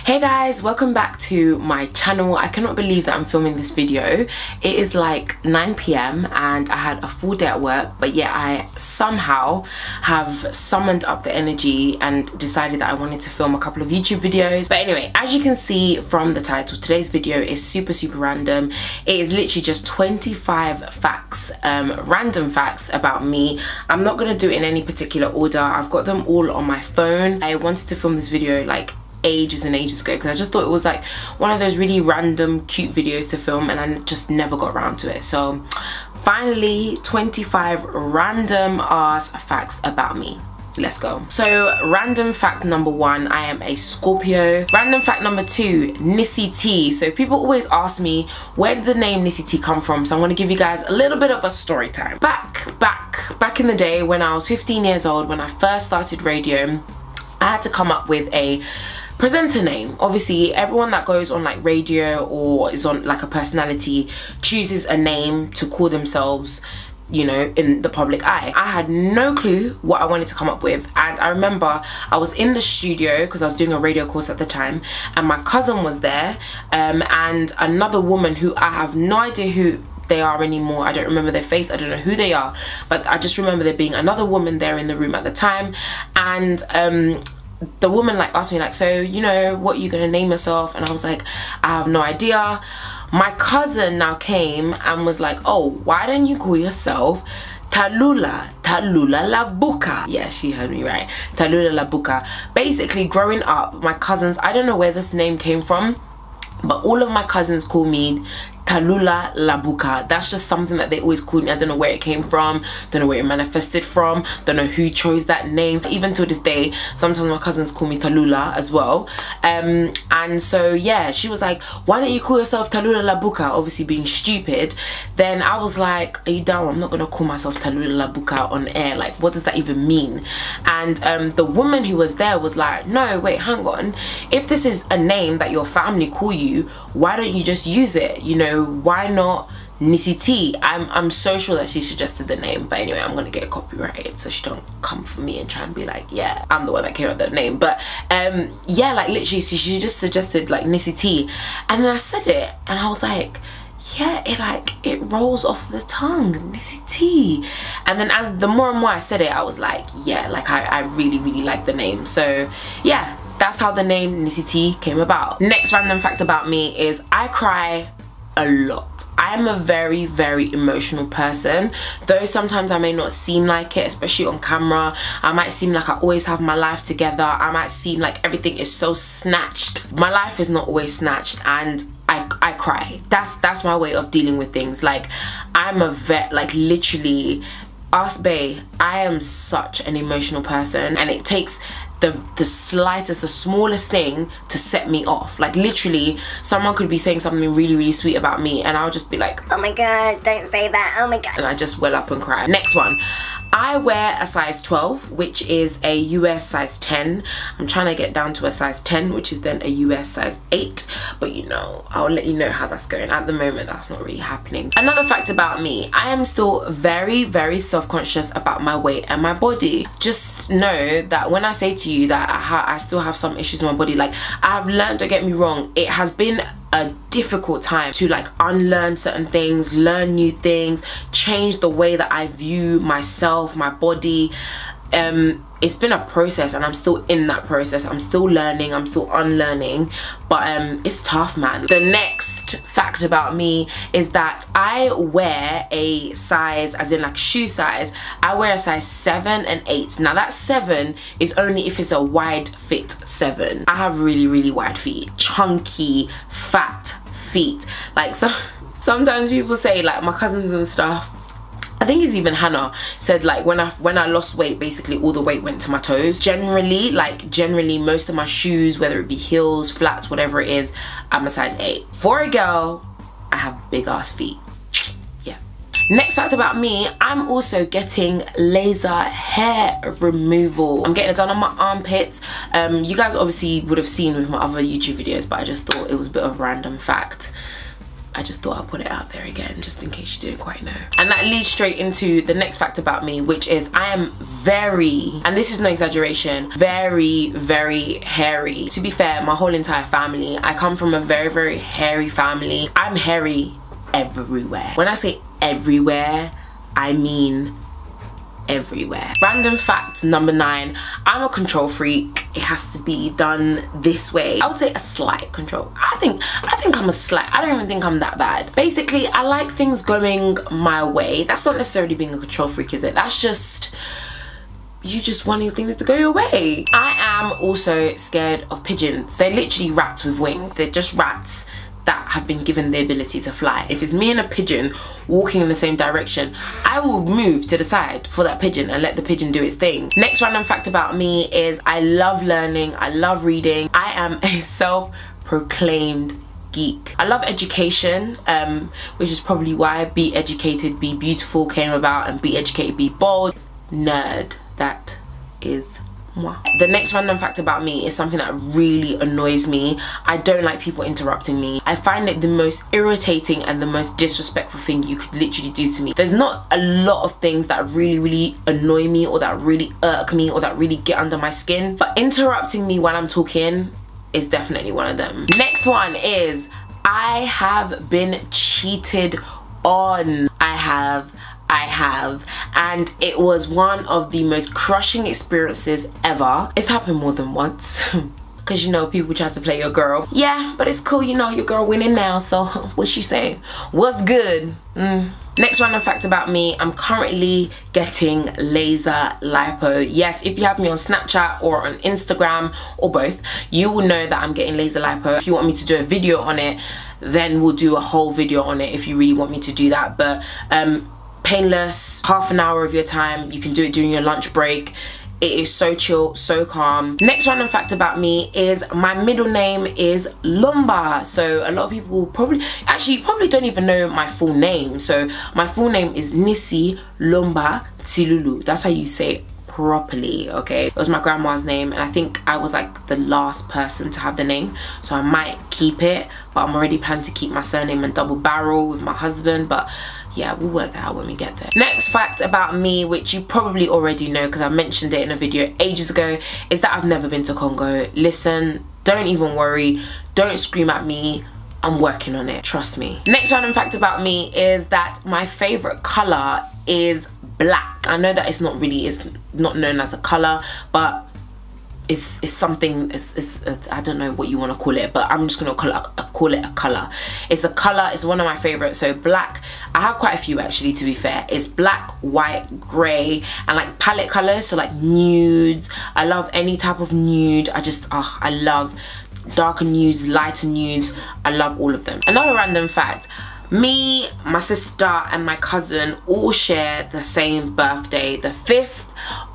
Hey guys, welcome back to my channel. I cannot believe that I'm filming this video. It is like 9 PM and I had a full day at work, but yeah, I somehow have summoned up the energy and decided that I wanted to film a couple of YouTube videos. But anyway, as you can see from the title, today's video is super random. It is literally just 25 facts, random facts about me. I'm not gonna do it in any particular order. I've got them all on my phone. I wanted to film this video like ages and ages ago because I just thought it was like one of those really random cute videos to film, and I just never got around to it. So finally, 25 random ass facts about me. Let's go. So random fact number 1, I am a Scorpio. Random fact number 2, Missy T. So people always ask me, where did the name Missy T come from? So I'm going to give you guys a little bit of a story time. Back in the day when I was 15 years old, when I first started radio, I had to come up with a presenter name. Obviously everyone that goes on like radio or is on like a personality chooses a name to call themselves, you know, in the public eye. I had no clue what I wanted to come up with, and I remember I was in the studio because I was doing a radio course at the time, and my cousin was there, and another woman who I have no idea who they are anymore. I don't remember their face, I don't know who they are, but I just remember there being another woman there in the room at the time, and the woman like asked me like, so you know what you're gonna name yourself? And I was like, I have no idea. My cousin now came and was like, oh, why don't you call yourself Talula la Buka? Yeah, she heard me right. Talula la Buka. Basically, growing up, my cousins, I don't know where this name came from, but all of my cousins call me Talula la Buka. That's just something that they always called me. I don't know where it came from, don't know where it manifested from, don't know who chose that name. Even to this day, sometimes my cousins call me Talula as well. And so yeah, she was like, why don't you call yourself Talula la Buka? Obviously being stupid. Then I was like, are you down? I'm not gonna call myself Talula la Buka on air. Like, what does that even mean? And the woman who was there was like, no, wait, hang on. If this is a name that your family call you, why don't you just use it? You know, why not Nissytee? I'm so sure that she suggested the name, but anyway, I'm gonna get copyrighted so she don't come for me and try and be like, yeah, I'm the one that came up with that name. But yeah, like literally she just suggested like Nissytee, and then I said it and I was like, yeah, it rolls off the tongue, Nissytee. And then as the more and more I said it, I was like, yeah, like I really like the name. So yeah, that's how the name Nissytee came about. Next random fact about me is I cry a lot. I am a very emotional person, though sometimes I may not seem like it, especially on camera. I might seem like I always have my life together. I might seem like everything is so snatched. My life is not always snatched, and I cry. That's my way of dealing with things. Like, I'm a vet, like literally, ask bae, I am such an emotional person, and it takes the slightest, the smallest thing to set me off. Like literally, someone could be saying something really sweet about me and I'll just be like, oh my gosh, don't say that, oh my god, and I just well up and cry. Next one, I wear a size 12, which is a US size 10. I'm trying to get down to a size 10, which is then a US size 8, but you know, I'll let you know how that's going. At the moment, that's not really happening. Another fact about me, I am still very self-conscious about my weight and my body. Just know that when I say to you that I still have some issues with my body, like I have learned, don't get me wrong, it has been a difficult time to like unlearn certain things, learn new things, change the way that I view myself, my body. It's been a process and I'm still in that process. I'm still learning, I'm still unlearning, but it's tough, man. The next fact about me is that I wear a size, as in like shoe size, I wear a size 7 and 8. Now that 7 is only if it's a wide fit 7. I have really wide feet, chunky, fat feet. Like, so sometimes people say, like my cousins and stuff, I think it's even Hannah said like when I lost weight, basically all the weight went to my toes. Generally most of my shoes, whether it be heels, flats, whatever it is, I'm a size 8. For a girl, I have big ass feet. Yeah. Next fact about me, I'm also getting laser hair removal. I'm getting it done on my armpits. You guys obviously would have seen with my other YouTube videos, but I just thought it was a bit of a random fact. I just thought I'd put it out there again, just in case you didn't quite know. And that leads straight into the next fact about me, which is I am very, and this is no exaggeration, very, very hairy. To be fair, my whole entire family, I come from a very, very hairy family. I'm hairy everywhere. When I say everywhere, I mean everywhere. Random fact number 9, I'm a control freak. It has to be done this way. I would say a slight control. I think I'm a slight. I don't even think I'm that bad. Basically, I like things going my way. That's not necessarily being a control freak, is it? That's just you just wanting things to go your way. I am also scared of pigeons. They're literally rats with wings. They're just rats that have been given the ability to fly. If it's me and a pigeon walking in the same direction, I will move to the side for that pigeon and let the pigeon do its thing. Next random fact about me is I love learning, I love reading. I am a self-proclaimed geek. I love education, which is probably why Be Educated, Be Beautiful came about, and Be Educated, Be Bold. Nerd, that is moi. The next random fact about me is something that really annoys me. I don't like people interrupting me. I find it the most irritating and the most disrespectful thing you could literally do to me. There's not a lot of things that really annoy me or that really irk me or that really get under my skin, but interrupting me when I'm talking is definitely one of them. Next one is I have been cheated on. I have, and it was one of the most crushing experiences ever. It's happened more than once. Because you know, people try to play your girl. Yeah, but it's cool, you know, your girl winning now, so what's she saying? What's good? Next random fact about me, I'm currently getting laser lipo. Yes, if you have me on Snapchat or on Instagram or both, you will know that I'm getting laser lipo. If you want me to do a video on it, then we'll do a whole video on it if you really want me to do that. But painless, half an hour of your time. You can do it during your lunch break. It is so chill, so calm. Next random fact about me is my middle name is Lumba. So a lot of people probably, actually you probably don't even know my full name. So my full name is Nissytee Lumba Tilulu. That's how you say it properly, okay? It was my grandma's name, and I think I was like the last person to have the name, so I might keep it, but I'm already planning to keep my surname and double barrel with my husband. But yeah, we'll work that out when we get there. Next fact about me, which you probably already know because I mentioned it in a video ages ago, is that I've never been to Congo. Listen, don't even worry, don't scream at me, I'm working on it, trust me. Next random fact about me is that my favorite color is black. I know that it's not known as a color, but it's something, I don't know what you want to call it, but I'm just gonna call it a color. It's a color, it's one of my favorites. So black, I have quite a few actually, to be fair. It's black, white, grey, and like palette colors, so like nudes. I love any type of nude. I love darker nudes, lighter nudes. I love all of them. Another random fact, me, my sister and my cousin all share the same birthday, the 5th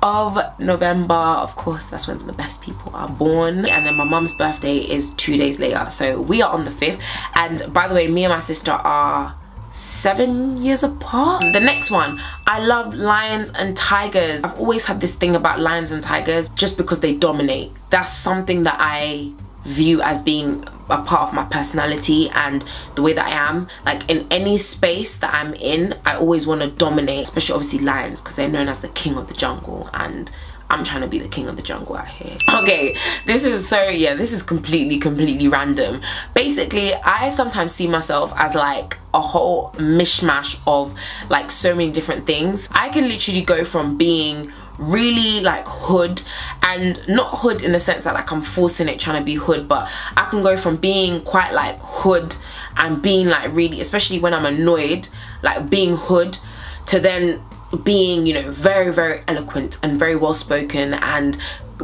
of November. Of course, that's when the best people are born. And then my mum's birthday is 2 days later, so we are on the 5th. And by the way, me and my sister are 7 years apart. The next one, I love lions and tigers. I've always had this thing about lions and tigers just because they dominate. That's something that I view as being a part of my personality and the way that I am. Like in any space that I'm in, I always want to dominate, especially obviously lions because they're known as the king of the jungle, and I'm trying to be the king of the jungle out here. Okay, this is completely random. Basically, I sometimes see myself as like a whole mishmash of like so many different things. I can literally go from being really like hood, and not hood in the sense that like I'm forcing it trying to be hood, but I can go from being quite like hood and being like really, especially when I'm annoyed, like being hood, to then being, you know, very eloquent and very well spoken, and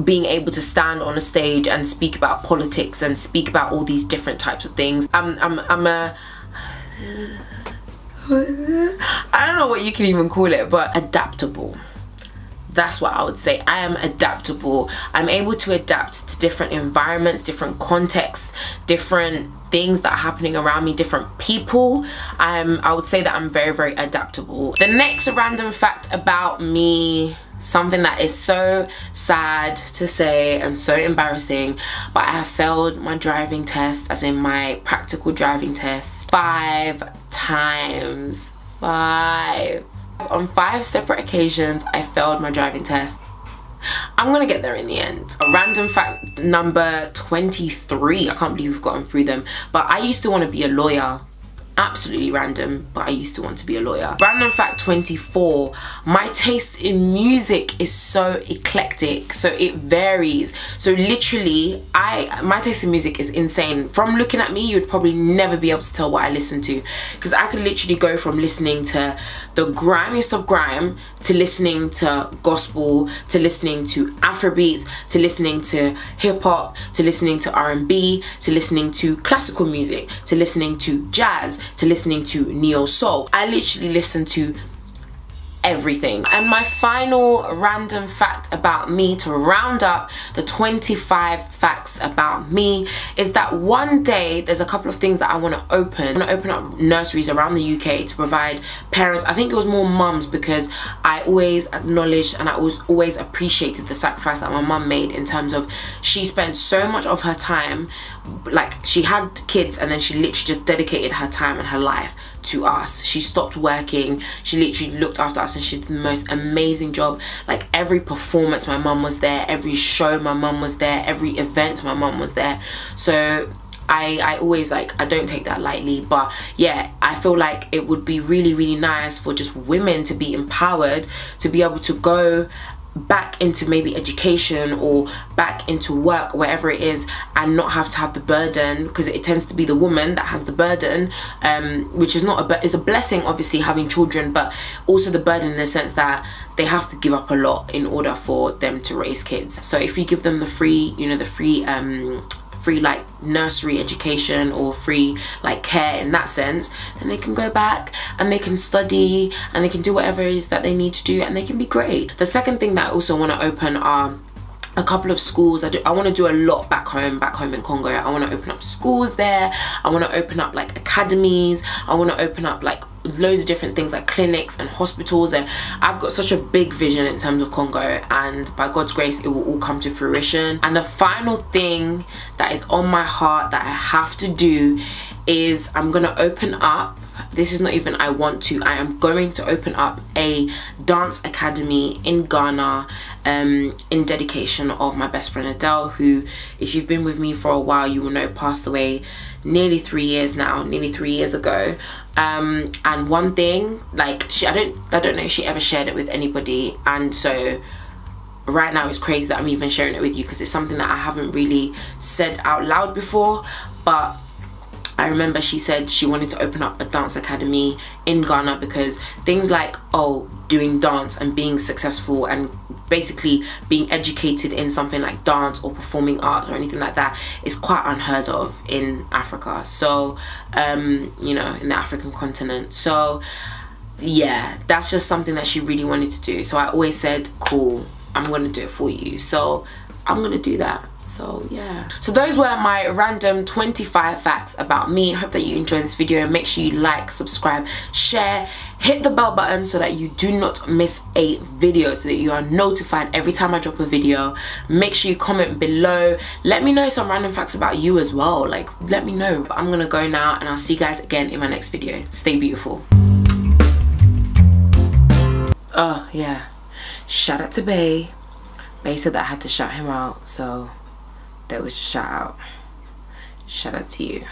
being able to stand on a stage and speak about politics and speak about all these different types of things. I'm a I don't know what you can even call it, but adaptable. That's what I would say. I am adaptable. I'm able to adapt to different environments, different contexts, different things that are happening around me, different people. I would say that I'm very adaptable. The next random fact about me, something that is so sad to say and so embarrassing, but I have failed my driving test, as in my practical driving test, 5 times. 5. On 5 separate occasions I failed my driving test. I'm gonna get there in the end. A random fact number 23. I can't believe we've gotten through them, but I used to want to be a lawyer. Absolutely random, but I used to want to be a lawyer. Random fact 24. My taste in music is so eclectic, so it varies. So literally, my taste in music is insane. From looking at me, you'd probably never be able to tell what I listen to, because I could literally go from listening to the grimiest of grime to listening to gospel, to listening to Afrobeats, to listening to hip-hop, to listening to R&B, to listening to classical music, to listening to jazz, to listening to neo soul. I literally listen to everything. And my final random fact about me, to round up the 25 facts about me, is that one day there's a couple of things that I want to open. I want to open up nurseries around the UK to provide parents, I think it was more mums, because I always acknowledged and I always appreciated the sacrifice that my mum made, in terms of she spent so much of her time, like she had kids and then she literally just dedicated her time and her life to us. She stopped working, she literally looked after us, and she did the most amazing job. Like every performance my mum was there, every show my mum was there, every event my mum was there. So I always, like, I don't take that lightly. But yeah, I feel like it would be really nice for just women to be empowered, to be able to go back into maybe education or back into work, wherever it is, and not have to have the burden, because it tends to be the woman that has the burden, which is not it's a blessing obviously having children, but also the burden in the sense that they have to give up a lot in order for them to raise kids. So if you give them the free, you know, the free like nursery education or free like care in that sense, then they can go back and they can study and they can do whatever it is that they need to do, and they can be great. The second thing that I also want to open are a couple of schools. I want to do a lot back home in Congo. I want to open up schools there. I want to open up like academies. I want to open up like loads of different things, like clinics and hospitals, and I've got such a big vision in terms of Congo, and by God's grace it will all come to fruition. And the final thing that is on my heart that I have to do is I'm gonna open up, this is not even I want to, I am going to open up a dance academy in Ghana, in dedication of my best friend Adele, who, if you've been with me for a while, you will know passed away nearly 3 years now, nearly 3 years ago. And one thing, like, I don't know if she ever shared it with anybody, and so right now it's crazy that I'm even sharing it with you, because it's something that I haven't really said out loud before. But I remember she said she wanted to open up a dance academy in Ghana, because things like, oh, doing dance and being successful and basically being educated in something like dance or performing arts or anything like that is quite unheard of in Africa. So you know, in the African continent. So yeah, that's just something that she really wanted to do. So I always said, cool, I'm gonna do it for you. So I'm gonna do that. So yeah, so those were my random 25 facts about me. Hope that you enjoyed this video. Make sure you like, subscribe, share, hit the bell button so that you do not miss a video, so that you are notified every time I drop a video. Make sure you comment below, let me know some random facts about you as well, like let me know. But I'm gonna go now, and I'll see you guys again in my next video. Stay beautiful. Oh yeah, shout out to Bay. Bay said that I had to shout him out, so there was a shout out. Shout out to you.